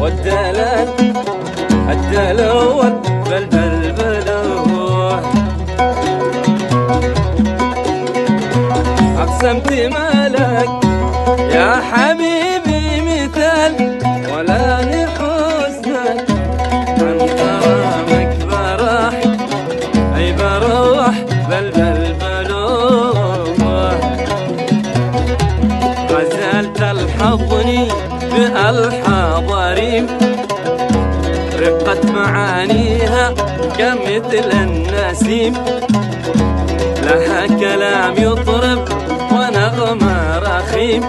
والدلال الدلول بلبلبلوه. أقسمت مالك يا حبيبي مثال ولا لحسنك عن غرامك براح أي بروح بلبلبلوه. غزال تلحظني بألحاظ رقت معانيها كمثل النسيم، لها كلام يطرب ونغمة رخيم.